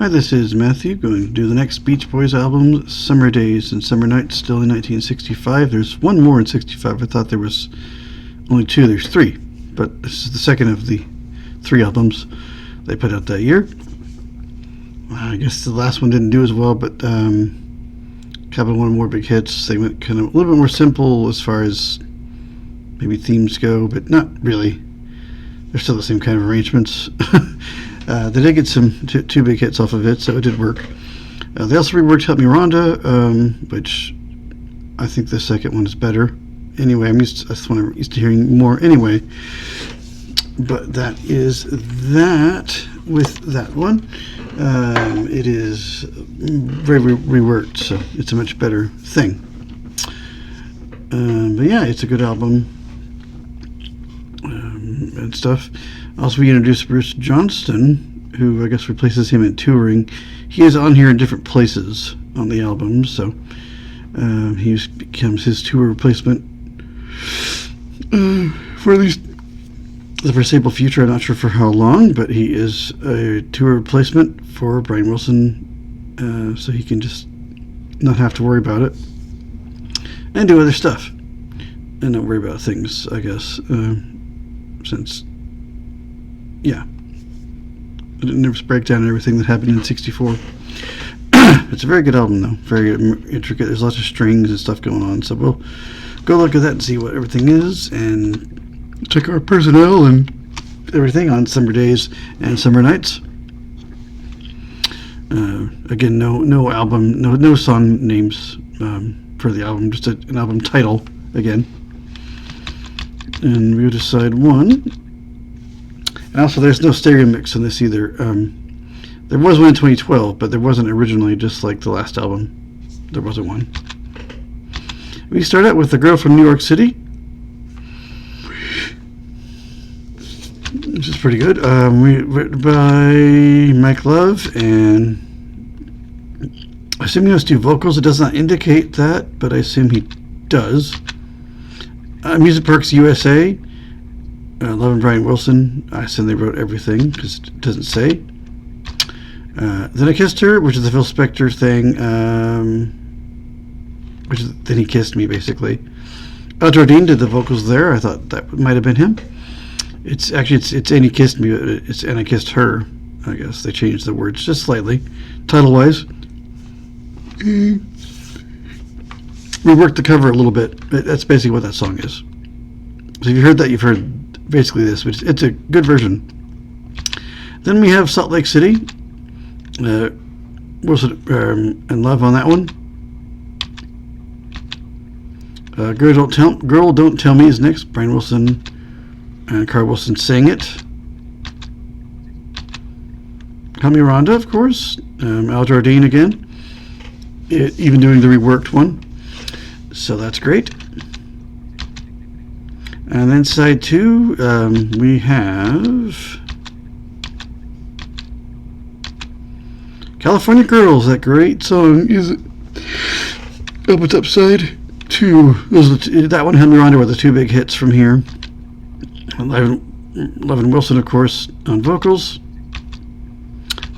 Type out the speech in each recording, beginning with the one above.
Hi, this is Matthew, going to do the next Beach Boys album, Summer Days and Summer Nights, still in 1965. There's one more in 65. I thought there was only two. There's three, but this is the second of the three albums they put out that year. I guess the last one didn't do as well, but Cabin wanted more big hits. They went kind of a little bit more simple as far as maybe themes go, but not really. They're still the same kind of arrangements. They did get two big hits off of it, so it did work. They also reworked Help Me Rhonda, which I think the second one is better. Anyway, that's one I'm used to hearing more anyway. But that is that with that one. It is very reworked, so it's a much better thing. But yeah, it's a good album and stuff. Also, we introduced Bruce Johnston, who I guess replaces him in touring. He is on here in different places on the album, so he becomes his tour replacement for at least the foreseeable future. I'm not sure for how long, but he is a tour replacement for Brian Wilson, so he can just not have to worry about it and do other stuff and not worry about things, I guess, since yeah, the nervous breakdown and everything that happened in 64. It's a very good album, though. Very intricate. There's lots of strings and stuff going on. So we'll go look at that and see what everything is, and check our personnel and everything on Summer Days and Summer Nights. Again, no album, no song names for the album. Just an album title again. And we'll decide one. And also, there's no stereo mix on this either. There was one in 2012, but there wasn't originally, just like the last album. There wasn't one. We start out with The Girl from New York City, which is pretty good. Written by Mike Love, and I assume he has to do vocals. It does not indicate that, but I assume he does. Music Perks USA. Love and Brian Wilson. I assume they wrote everything because it doesn't say. Then I Kissed Her, which is the Phil Spector thing, which is Then He Kissed Me, basically. Jardine did the vocals there. I thought that might have been him. It's And He Kissed Me, but it's And I Kissed Her. I guess they changed the words just slightly, title-wise. We worked the cover a little bit. That's basically what that song is. So if you heard that, you've heard basically this, but it's a good version. Then we have Salt Lake City. Wilson and Love on that one. Girl Don't Tell Me is next. Brian Wilson and Carl Wilson sang it. Help Me Rhonda, of course. Al Jardine again. Even doing the reworked one. So that's great. And then side two, we have California Girls, that great song. Is it up and up side two? That one, Help Me Rhonda, were the two big hits from here. Love and Wilson, of course, on vocals.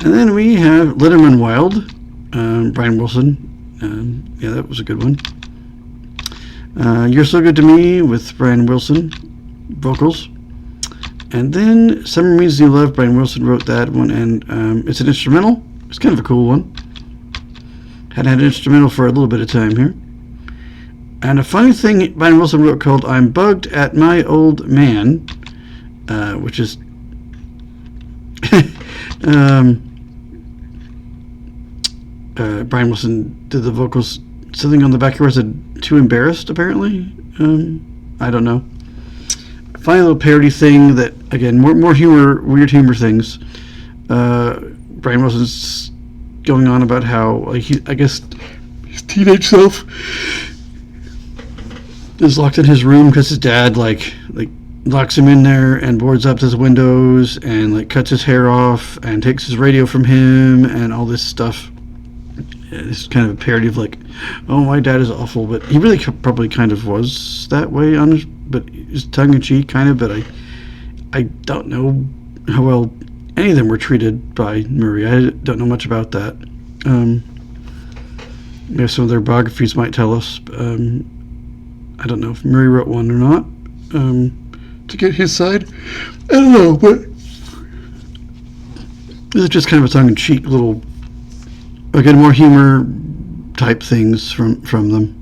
And then we have Letterman Wild, Brian Wilson. Yeah, that was a good one. You're So Good to Me with Brian Wilson, vocals. And then Summer Means New Love, Brian Wilson wrote that one, and it's an instrumental. It's kind of a cool one. Hadn't had an instrumental for a little bit of time here. And a funny thing Brian Wilson wrote called I'm Bugged at My Old Man, which is Brian Wilson did the vocals. Something on the back here said Too Embarrassed, apparently. I don't know. Funny little parody thing that, again, more humor, weird humor things. Brian Wilson's going on about how, I guess, his teenage self is locked in his room because his dad, like locks him in there and boards up his windows and, cuts his hair off and takes his radio from him and all this stuff. It's kind of a parody of oh, my dad is awful, but he really probably kind of was that way, but it's tongue-in-cheek kind of, but I don't know how well any of them were treated by Murray. I don't know much about that. Maybe some of their biographies might tell us. I don't know if Murray wrote one or not to get his side. I don't know, but this is just kind of a tongue-in-cheek little, again, more humor type things from them.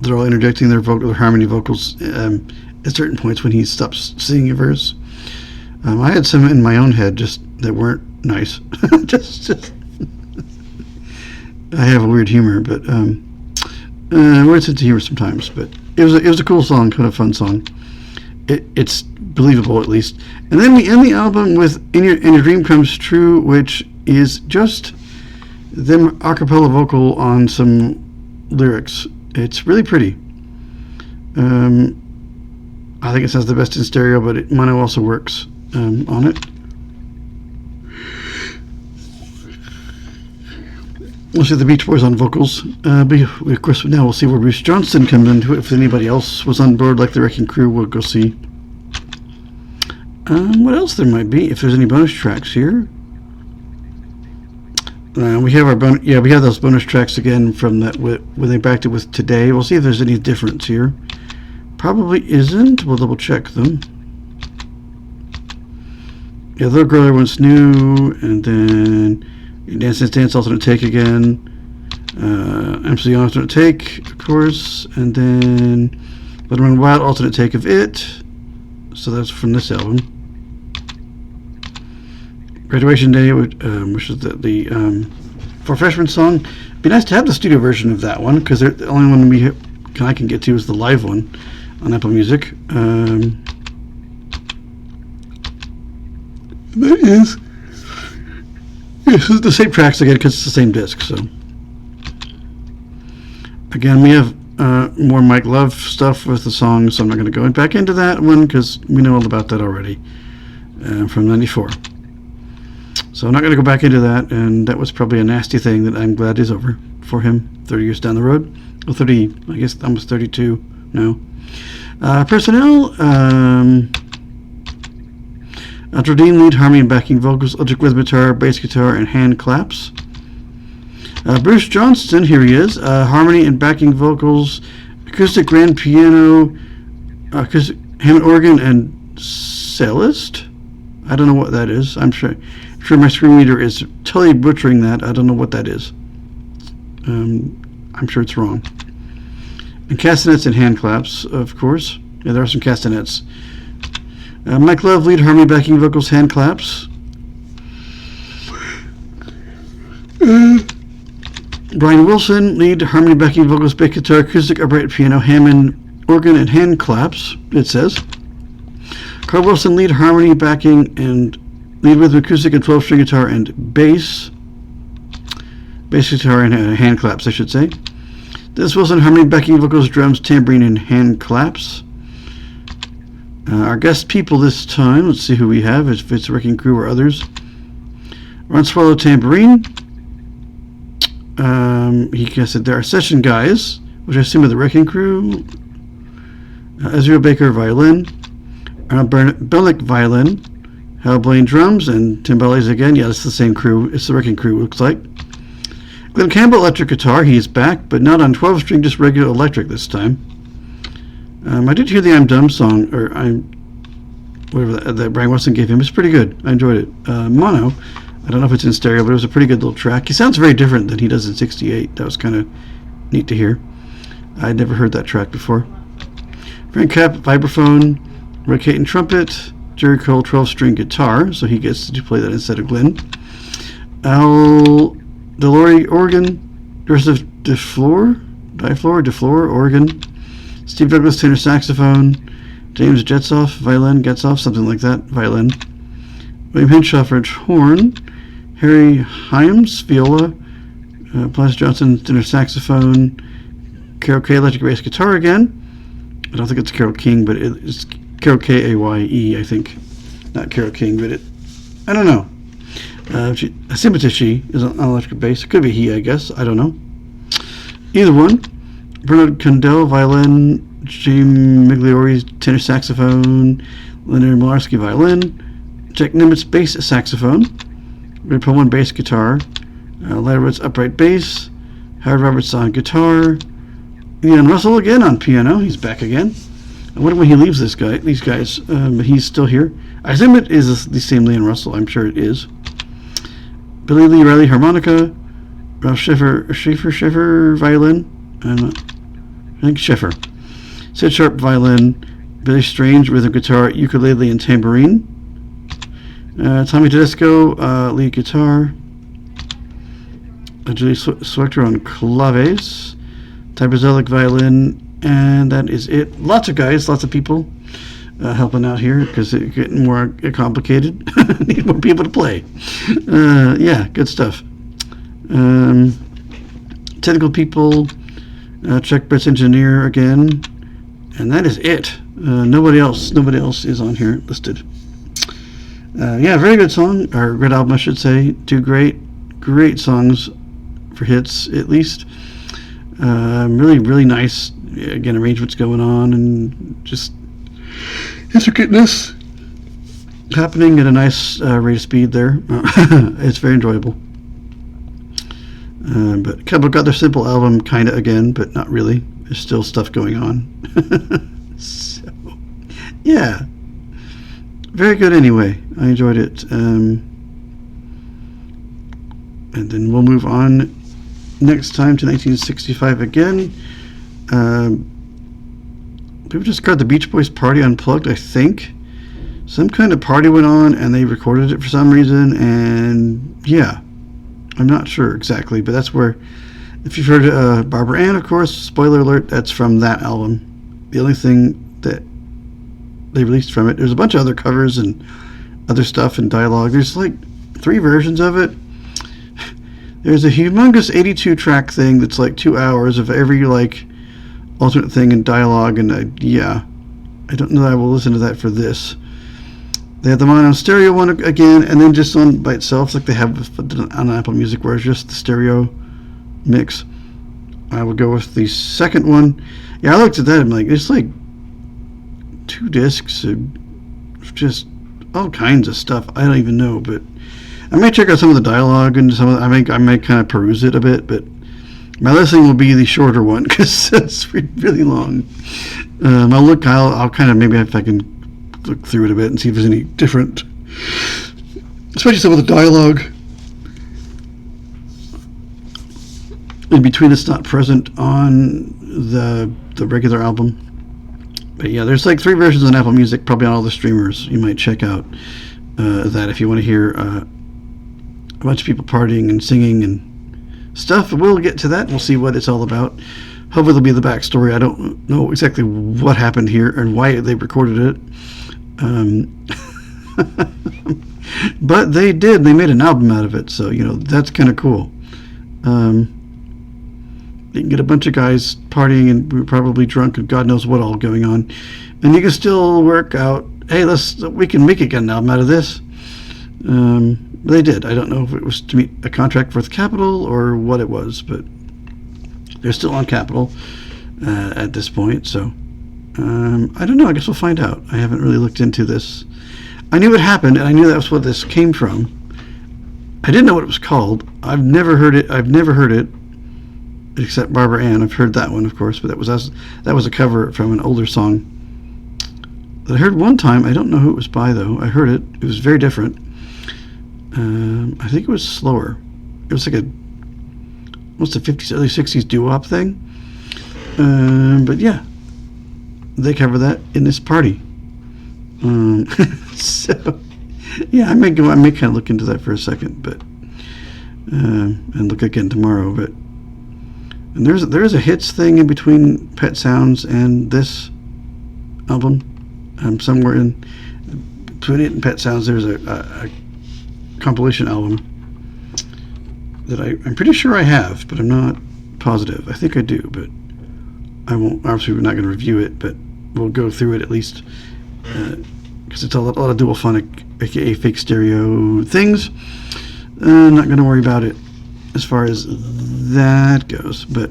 They're all interjecting their harmony vocals at certain points when he stops singing a verse. I had some in my own head just that weren't nice. just I have a weird humor, but weird sense of humor sometimes. But it was a cool song, kind of fun song. It's believable at least. And then we end the album with "In Your Dream Comes True," which is just them a cappella vocal on some lyrics. It's really pretty. I think it sounds the best in stereo, but mono also works on it. We'll see the Beach Boys on vocals. But of course, now we'll see where Bruce Johnston comes into it. If anybody else was on board, like the Wrecking Crew, we'll go see. What else there might be? If there's any bonus tracks here, we have we have those bonus tracks again from that when they backed it with Today. We'll see if there's any difference here. Probably isn't. We'll double check them. Yeah, Little Girl Everyone's New, and then Dance Dance Dance alternate take again. MC alternate take, of course, and then Let 'Em Run Wild alternate take of It. So that's from this album. Graduation Day, which is the For Freshman song. It'd be nice to have the studio version of that one, because the only one I can get to is the live one on Apple Music. This is the same tracks again because it's the same disc. So again, we have more Mike Love stuff with the song, so I'm not going to go back into that one because we know all about that already from '94. So I'm not going to go back into that, and that was probably a nasty thing that I'm glad is over for him 30 years down the road. Well, 30, I guess almost 32 now. Personnel, Dean lead, harmony and backing vocals, electric rhythm guitar, bass guitar, and hand claps. Bruce Johnston, here he is, harmony and backing vocals, acoustic grand piano, acoustic Hammond organ, and cellist. I don't know what that is. I'm sure my screen reader is totally butchering that. I don't know what that is. I'm sure it's wrong. And castanets and hand claps, of course. Yeah, there are some castanets. Mike Love, lead, harmony, backing vocals, hand claps. Brian Wilson, lead, harmony, backing vocals, bass guitar, acoustic, upright piano, Hammond organ, and hand claps, it says. Carl Wilson, lead, harmony, backing, and lead rhythm, acoustic, and 12-string guitar, and bass guitar, and hand claps, I should say. Dennis Wilson, harmony, backing vocals, drums, tambourine, and hand claps. Our guest people this time, let's see who we have, if it's the Wrecking Crew or others. Ron Swallow, tambourine. He guessed there are session guys, which I assume are the Wrecking Crew. Ezra Baker, violin. Bellick, violin. Hal Blaine, drums, and timbales again. Yeah, it's the same crew. It's the Wrecking Crew, looks like. Glenn Campbell, electric guitar. He's back, but not on 12-string, just regular electric this time. I did hear the I'm Dumb song, or whatever that Brian Wilson gave him. It's pretty good. I enjoyed it. Mono. I don't know if it's in stereo, but it was a pretty good little track. He sounds very different than he does in '68. That was kind of neat to hear. I'd never heard that track before. Frank Capp, vibraphone. Rick Hayton, trumpet. Jerry Cole, 12-string guitar, so he gets to play that instead of Glenn. Al DeLory, organ. Joseph DeFleur, organ. Steve Douglas, tenor saxophone. James Getzoff, violin, something like that, violin. William Hinshaw, horn. Harry Hyams, viola. Plas Johnson, tenor saxophone. Carol Kay, electric bass guitar again. I don't think it's Carol King, but it's Carol Kaye, I think. Not Carol King, but I don't know. I assume it's a she, is on electric bass. It could be he, I guess. I don't know. Either one. Bernard Condell, violin. Jim Migliori, tenor saxophone. Leonard Malarski, violin. Jack Nimmett's bass saxophone, Red Pullman bass guitar, Larry upright bass, Howard Roberts on guitar, Ian Russell again on piano. He's back again. I wonder when he leaves these guys, but he's still here. I assume it is the same Ian Russell. I'm sure it is. Billy Lee Riley harmonica, Ralph Schiffer violin, I think Schiffer. Sid Sharp violin, Billy Strange rhythm guitar, ukulele and tambourine. Tommy Tedesco lead guitar. Julie Swector on claves. Ty Brzalik violin, and that is it. Lots of guys, lots of people helping out here because it's getting more complicated. Need more people to play. Yeah, good stuff. Technical people, Chuck Brett's engineer again, and that is it. Nobody else is on here listed. Yeah, very good song, or good album, I should say. Two great songs for hits, at least. Really nice, again, arrangements going on, and just intricateness happening at a nice rate of speed there. It's very enjoyable. But Couple got their simple album kind of again, but not really. There's still stuff going on. So, yeah. Very good anyway. I enjoyed it. And then we'll move on next time to 1965 again. People just got the Beach Boys Party Unplugged, I think. Some kind of party went on and they recorded it for some reason, and yeah, I'm not sure exactly, but that's where, if you've heard Barbara Ann, of course, spoiler alert, that's from that album. The only thing that they released from it, there's a bunch of other covers and other stuff and dialogue. There's like 3 versions of it. There's a humongous 82 track thing that's like 2 hours of every like alternate thing and dialogue, and yeah, I don't know that I will listen to that for this. They have the mono stereo one again, and then just on by itself, like they have on Apple Music, where it's just the stereo mix. I will go with the second one. Yeah, I looked at that, I'm like, it's like 2 discs of just all kinds of stuff. I don't even know, but I might check out some of the dialogue and some of the, I might kind of peruse it a bit, but my listening will be the shorter one because it's really long. I'll kind of, maybe if I can look through it a bit and see if there's any different, especially some of the dialogue in between that's not present on the regular album. But yeah, there's like 3 versions on Apple Music, probably on all the streamers. You might check out that if you want to hear a bunch of people partying and singing and stuff. We'll get to that. We'll see what it's all about. Hopefully there'll be the backstory. I don't know exactly what happened here and why they recorded it. But they did. They made an album out of it, so that's kind of cool. You can get a bunch of guys partying and we're probably drunk and God knows what all going on, and you can still work out, hey, we can make an album out of this. They did. I don't know if it was to meet a contract with Capitol or what it was, but they're still on Capitol at this point, so I don't know. I guess we'll find out. I haven't really looked into this. I knew it happened, and I knew that's what this came from. I didn't know what it was called. I've never heard it, except Barbara Ann. I've heard that one, of course, but that was a cover from an older song that I heard one time. I don't know who it was by, though. I heard it. It was very different. I think it was slower. It was like almost a 50s, early 60s doo-wop thing. But yeah, they cover that in this party. So yeah, I may kind of look into that for a second, but and look again tomorrow. But and there's a hits thing in between Pet Sounds and this album. Somewhere in between it and Pet Sounds, there's a compilation album that I'm pretty sure I have, but I'm not positive. I think I do, but I won't. Obviously, we're not going to review it, but we'll go through it at least because it's a lot of dual-phonic, aka fake stereo things. Not going to worry about it as far as that goes, but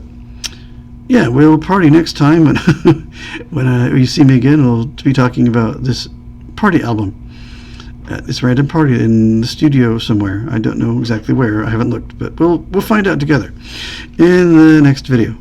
yeah, we'll party next time when you see me again. We'll be talking about this party album. at this random party in the studio somewhere. I don't know exactly where. I haven't looked, but we'll find out together in the next video.